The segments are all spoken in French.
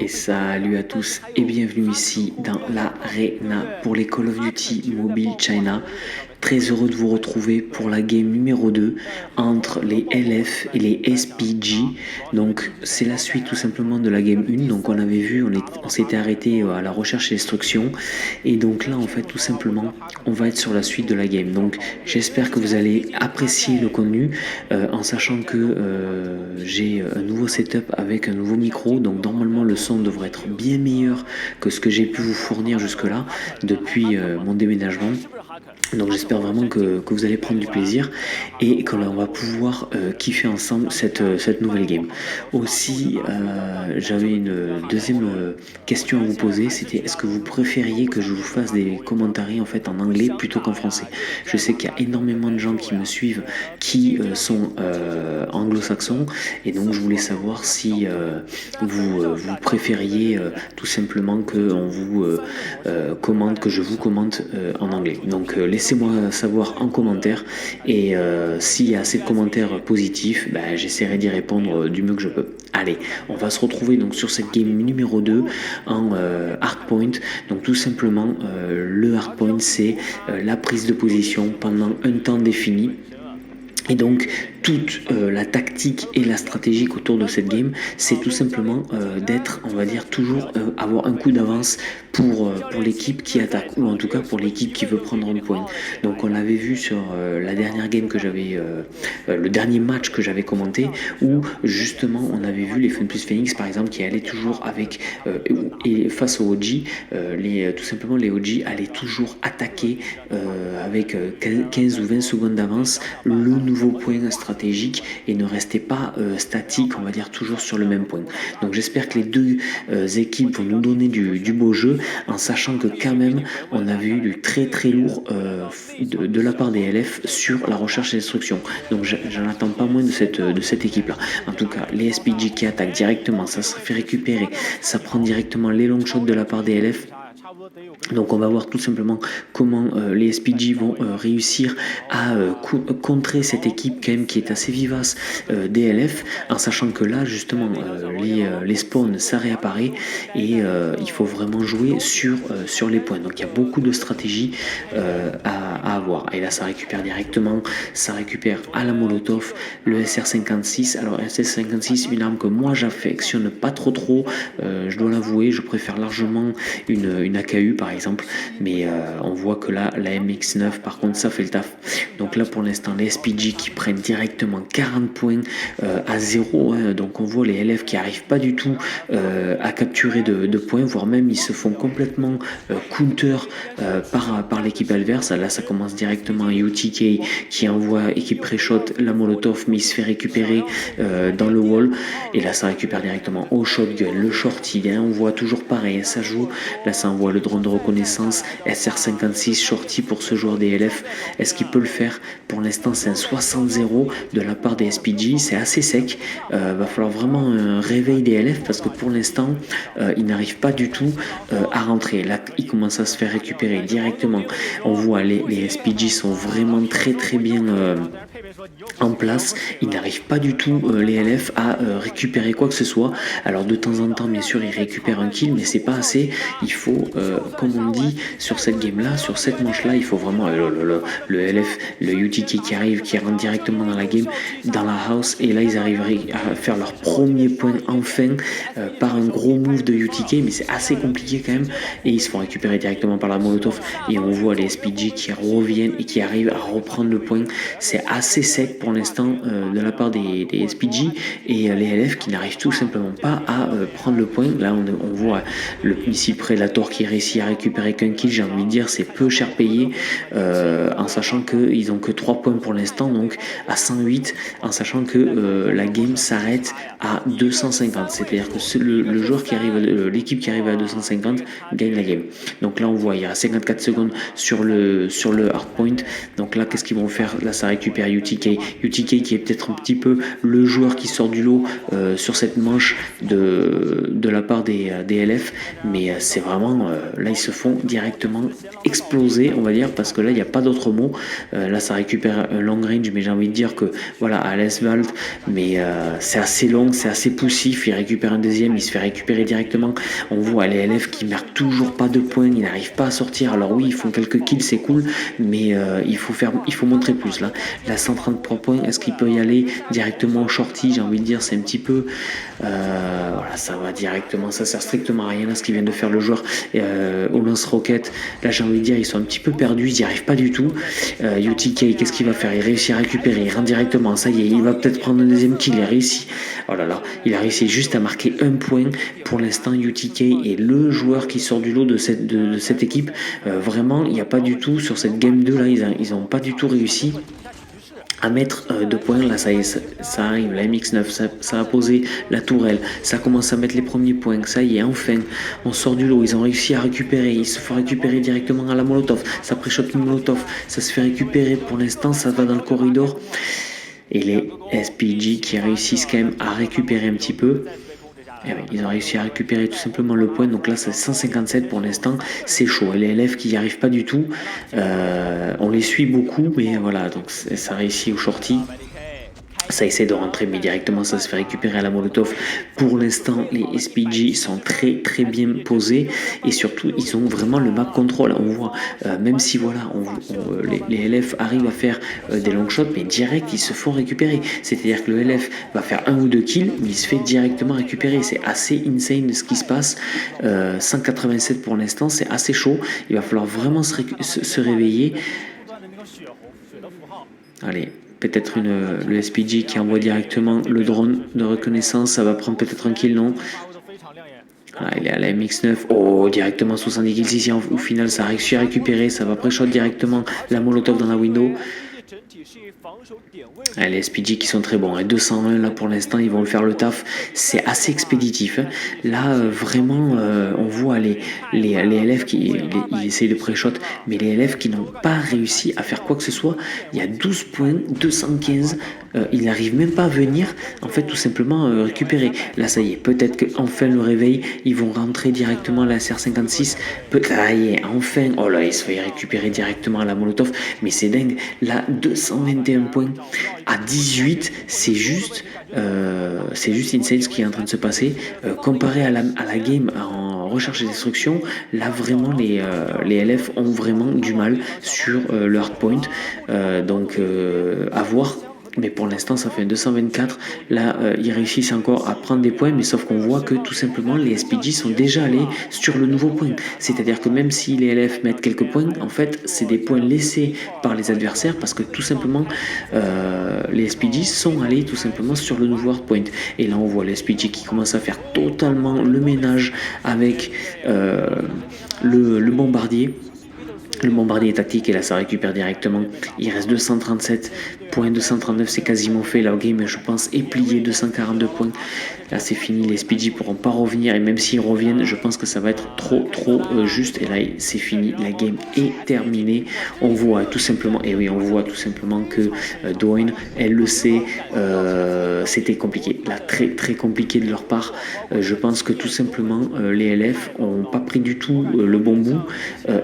Et salut à tous et bienvenue ici dans l'Arena pour les Call of Duty Mobile China. Très heureux de vous retrouver pour la game numéro 2 entre les LF et les SPG. Donc c'est la suite tout simplement de la game 1. Donc on avait vu, on s'était arrêté à la recherche et destruction. Et donc là en fait tout simplement on va être sur la suite de la game. Donc j'espère que vous allez apprécier le contenu en sachant que j'ai un nouveau setup avec un nouveau micro. Donc normalement le son devrait être bien meilleur que ce que j'ai pu vous fournir jusque là depuis mon déménagement. Donc j'espère vraiment que vous allez prendre du plaisir et que l'on va pouvoir kiffer ensemble cette nouvelle game. Aussi, j'avais une deuxième question à vous poser, c'était est-ce que vous préfériez que je vous fasse des commentaires en fait en anglais plutôt qu'en français? Je sais qu'il y a énormément de gens qui me suivent qui sont anglo-saxons et donc je voulais savoir si vous préfériez tout simplement que on vous commente, que je vous commente en anglais. Donc laissez-moi savoir en commentaire et s'il y a assez de commentaires positifs, j'essaierai d'y répondre du mieux que je peux. Allez, on va se retrouver donc sur cette game numéro 2 en hardpoint. Donc tout simplement, le hardpoint c'est la prise de position pendant un temps défini. Et donc toute la tactique et la stratégie autour de cette game, c'est tout simplement d'être, on va dire, toujours avoir un coup d'avance pour l'équipe qui attaque, ou en tout cas pour l'équipe qui veut prendre un point. Donc on l'avait vu sur la dernière game que j'avais, le dernier match que j'avais commenté, où justement on avait vu les Fun Plus Phoenix par exemple qui allaient toujours avec, et face aux OG, tout simplement les OG allaient toujours attaquer avec 15 ou 20 secondes d'avance le nouveau point stratégique et ne restez pas statique, on va dire toujours sur le même point. Donc j'espère que les deux équipes vont nous donner du beau jeu, en sachant que quand même on avait eu du très très lourd de la part des LF sur la recherche et destruction. Donc j'en attends pas moins de cette équipe là. En tout cas les SPG qui attaquent directement, ça se fait récupérer, ça prend directement les long shots de la part des LF. Donc on va voir tout simplement comment les SPG vont réussir à contrer cette équipe quand même qui est assez vivace des LF, en sachant que là justement les spawns ça réapparaît et il faut vraiment jouer sur les points. Donc il y a beaucoup de stratégies à avoir. Et là ça récupère directement, ça récupère à la molotov le SR56. Alors SR56, une arme que moi j'affectionne pas trop, je dois l'avouer, je préfère largement une AKU par exemple, mais on voit que là la MX9 par contre ça fait le taf. Donc là pour l'instant les SPG qui prennent directement 40 points à 0, hein. Donc on voit les LF qui arrivent pas du tout à capturer de points, voire même ils se font complètement counter par l'équipe adverse. Là ça commence directement UTK qui envoie et qui pré-shot la molotov, mais il se fait récupérer dans le wall, et là ça récupère directement au shotgun le shorty, hein. On voit toujours pareil, ça joue, là ça envoie le drone de reconnaissance, SR56 shorty pour ce joueur des LF. Est-ce qu'il peut le faire? Pour l'instant c'est un 60-0 de la part des SPG, c'est assez sec, va falloir vraiment un réveil des LF parce que pour l'instant ils n'arrivent pas du tout à rentrer. Là ils commencent à se faire récupérer directement, on voit les SPG sont vraiment très bien en place, ils n'arrivent pas du tout les LF à récupérer quoi que ce soit. Alors de temps en temps bien sûr ils récupèrent un kill, mais c'est pas assez. Il faut comme on dit sur cette game là, sur cette manche là, il faut vraiment le LF, le UTK qui arrive, qui rentre directement dans la game, dans la house, et là ils arriveraient à faire leur premier point enfin par un gros move de UTK, mais c'est assez compliqué quand même, et ils se font récupérer directement par la molotov, et on voit les SPG qui reviennent et qui arrivent à reprendre le point. C'est assez sec pour l'instant de la part des SPG, et les LF qui n'arrivent tout simplement pas à prendre le point. Là on voit le missile Predator qui réussit à récupérer qu'un kill, j'ai envie de dire c'est peu cher payé, en sachant qu'ils ont que 3 points pour l'instant, donc à 108, en sachant que la game s'arrête à 250, c'est-à-dire que le joueur qui arrive, l'équipe qui arrive à 250 gagne la game. Donc là on voit il y a 54 secondes sur le hardpoint. Donc là qu'est-ce qu'ils vont faire? Là ça récupère UTK qui est peut-être un petit peu le joueur qui sort du lot sur cette manche de la part des LF, mais c'est vraiment là ils se font directement exploser, on va dire, parce que là il n'y a pas d'autre mot. Là ça récupère un long range, mais j'ai envie de dire que voilà, à l'Asphalt, mais c'est assez long, c'est assez poussif. Il récupère un deuxième, il se fait récupérer directement. On voit les LF qui marquent toujours pas de points, ils n'arrivent pas à sortir. Alors oui, ils font quelques kills, c'est cool, mais il faut montrer plus là. La 133 points, est-ce qu'il peut y aller directement au shorty? J'ai envie de dire, c'est un petit peu voilà, ça va directement, ça sert strictement à rien là ce qu'il vient de faire le joueur au lance-roquette. Là j'ai envie de dire, ils sont un petit peu perdus, ils n'y arrivent pas du tout. UTK, qu'est-ce qu'il va faire? Il réussit à récupérer, il rentre directement, ça y est, il va peut-être prendre un deuxième kill, il a réussi. Oh là là, il a réussi juste à marquer un point. Pour l'instant, UTK est le joueur qui sort du lot de cette équipe. Vraiment, il n'y a pas du tout, sur cette game 2 là, ils n'ont pas du tout réussi à mettre 2 points. Là ça y est, ça arrive, la MX9, ça a posé la tourelle, ça commence à mettre les premiers points, ça y est, enfin on sort du lot, ils ont réussi à récupérer, ils se font récupérer directement à la molotov, ça pré-shot une molotov, ça se fait récupérer, pour l'instant ça va dans le corridor, et les SPG qui réussissent quand même à récupérer un petit peu. Et oui, ils ont réussi à récupérer tout simplement le point, donc là c'est 157 pour l'instant, c'est chaud, et les LF qui n'y arrivent pas du tout, on les suit beaucoup, mais voilà, donc ça réussit au shorty. Ça essaie de rentrer, mais directement ça se fait récupérer à la molotov. Pour l'instant, les SPG sont très très bien posés, et surtout ils ont vraiment le map control. On voit, même si voilà, les LF arrivent à faire des long shots, mais direct ils se font récupérer. C'est-à-dire que le LF va faire 1 ou 2 kills, mais il se fait directement récupérer. C'est assez insane ce qui se passe. 187 pour l'instant, c'est assez chaud. Il va falloir vraiment se réveiller. Allez, peut-être le SPG qui envoie directement le drone de reconnaissance, ça va prendre peut-être un kill, non? Ah, il est à la MX9, oh, directement 70 kills ici, au final ça a réussi à récupérer, ça va pré-shot directement la molotov dans la window. Ah, les SPG qui sont très bons, et 201 là pour l'instant, ils vont le faire le taf, c'est assez expéditif. Hein. Là vraiment on voit les LF qui ils essayent de pré-shot, mais les LF qui n'ont pas réussi à faire quoi que ce soit. Il y a 12 points, 215, ils n'arrivent même pas à venir en fait tout simplement récupérer. Là ça y est, peut-être qu'enfin le réveil, ils vont rentrer directement à la SR56, ça y est, enfin, oh là il se fait récupérer directement à la molotov, mais c'est dingue, là 221 points à 18, c'est juste insane ce qui est en train de se passer. Comparé à la game en recherche et destruction, là vraiment les LF ont vraiment du mal sur le hardpoint, donc à voir. Mais pour l'instant ça fait un 224. Là ils réussissent encore à prendre des points, mais sauf qu'on voit que tout simplement les SPG sont déjà allés sur le nouveau point. C'est à dire que même si les LF mettent quelques points, en fait c'est des points laissés par les adversaires, parce que tout simplement les SPG sont allés tout simplement sur le nouveau hardpoint. Et là on voit les SPG qui commencent à faire totalement le ménage avec le bombardier. Le bombardier tactique, et là ça récupère directement. Il reste 237 points, 239 c'est quasiment fait. La game je pense est pliée, 242 points. Là c'est fini, les SPG pourront pas revenir, et même s'ils reviennent je pense que ça va être trop juste. Et là c'est fini, la game est terminée. On voit tout simplement, et oui on voit tout simplement que Dwayne, elle le sait, c'était compliqué, là très très compliqué de leur part. Je pense que tout simplement les LF ont pas pris du tout le bon bout,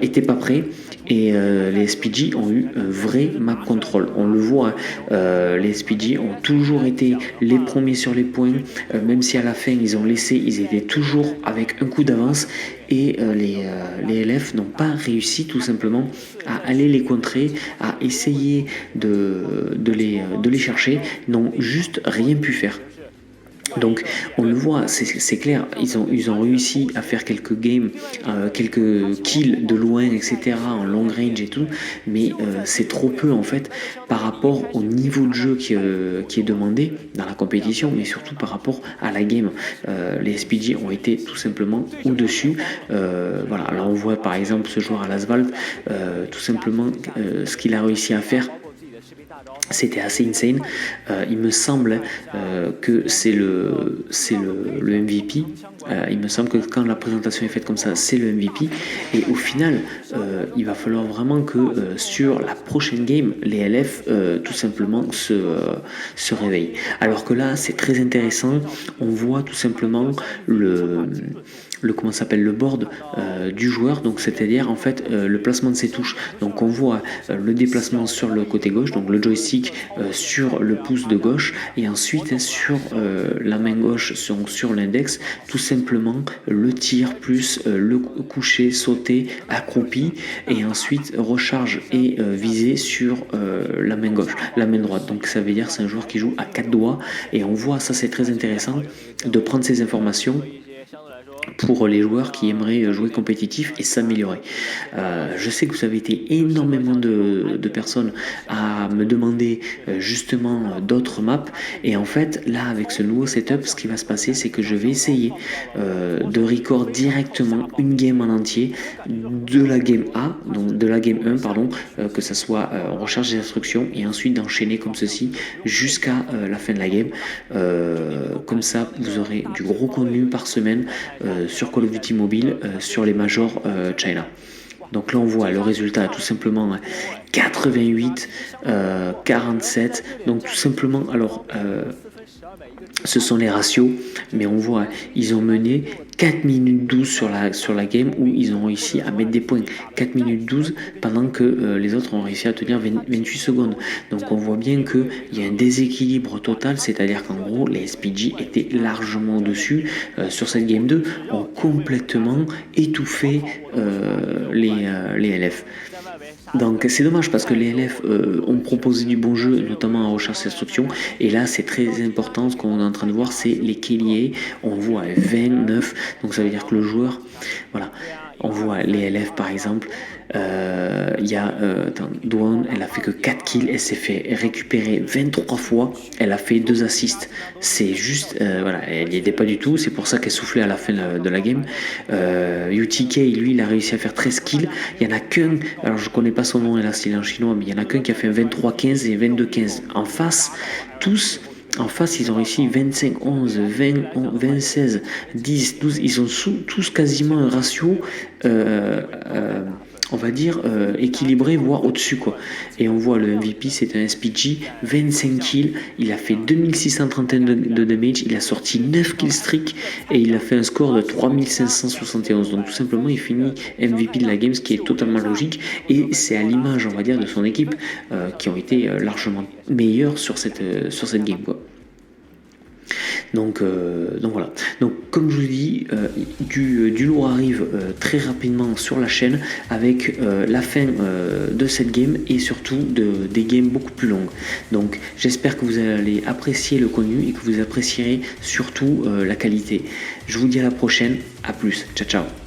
étaient pas prêts. Et les SPG ont eu un vrai map control. On le voit, les SPG ont toujours été les premiers sur les points, même si à la fin ils étaient toujours avec un coup d'avance, et les LF n'ont pas réussi tout simplement à aller les contrer, à essayer de les chercher, n'ont juste rien pu faire. Donc on le voit, c'est clair, ils ont réussi à faire quelques games, quelques kills de loin, etc., en long range et tout, mais c'est trop peu en fait par rapport au niveau de jeu qui est demandé dans la compétition, mais surtout par rapport à la game. Les SPG ont été tout simplement au-dessus. Voilà, là on voit par exemple ce joueur à l'Asphalt, tout simplement ce qu'il a réussi à faire. C'était assez insane. Il me semble que c'est le MVP. Il me semble que quand la présentation est faite comme ça, c'est le MVP. Et au final, il va falloir vraiment que sur la prochaine game, les LF tout simplement se réveillent. Alors que là, c'est très intéressant. On voit tout simplement le comment s'appelle, le board du joueur, donc c'est-à-dire en fait le placement de ses touches. Donc on voit le déplacement sur le côté gauche, donc le joystick sur le pouce de gauche, et ensuite sur la main gauche, sur l'index, tout simplement le tir plus le coucher, sauter, accroupi, et ensuite recharge et viser sur la main gauche, la main droite. Donc ça veut dire c'est un joueur qui joue à 4 doigts, et on voit, ça c'est très intéressant de prendre ces informations pour les joueurs qui aimeraient jouer compétitif et s'améliorer. Je sais que vous avez été énormément de personnes à me demander justement d'autres maps, et en fait là avec ce nouveau setup, ce qui va se passer, c'est que je vais essayer de record directement une game en entier de la game A, donc de la game 1 pardon, que ça soit on recharge les instructions, et ensuite d'enchaîner comme ceci jusqu'à la fin de la game. Comme ça vous aurez du gros contenu par semaine sur Call of Duty Mobile sur les majors China. Donc là on voit le résultat tout simplement 88 47, donc tout simplement alors ce sont les ratios, mais on voit ils ont mené 4 minutes 12 sur la game, où ils ont réussi à mettre des points 4 minutes 12 pendant que les autres ont réussi à tenir 28 secondes. Donc on voit bien qu'il y a un déséquilibre total, c'est-à-dire qu'en gros les SPG étaient largement au-dessus sur cette game 2, ont complètement étouffé les LF. Donc c'est dommage parce que les LF ont proposé du bon jeu, notamment en recherche d'instruction, et là c'est très important, ce qu'on est en train de voir c'est les KLA, on voit 29, donc ça veut dire que le joueur, voilà, on voit les LF par exemple, il y a Douane, elle a fait que 4 kills, elle s'est fait récupérer 23 fois, elle a fait 2 assists, c'est juste, voilà, elle n'y était pas du tout, c'est pour ça qu'elle soufflait à la fin de la game. UTK, lui, il a réussi à faire 13 kills, il y en a qu'un, alors je connais pas son nom, là c'est en chinois, mais il y en a qu'un qui a fait 23-15 et 22-15. En face, ils ont réussi 25, 11, 20, 20, 16, 10, 12. Ils ont tous quasiment un ratio, on va dire, équilibré, voire au-dessus, quoi. Et on voit le MVP, c'est un SPG, 25 kills. Il a fait 2631 de damage. Il a sorti 9 kills streak et il a fait un score de 3571. Donc, tout simplement, il finit MVP de la game, ce qui est totalement logique. Et c'est à l'image, on va dire, de son équipe qui ont été largement meilleurs sur cette game, quoi. Donc voilà. Donc comme je vous dis, du lourd arrive très rapidement sur la chaîne avec la fin de cette game, et surtout des games beaucoup plus longues. Donc j'espère que vous allez apprécier le contenu et que vous apprécierez surtout la qualité. Je vous dis à la prochaine, à plus, ciao ciao.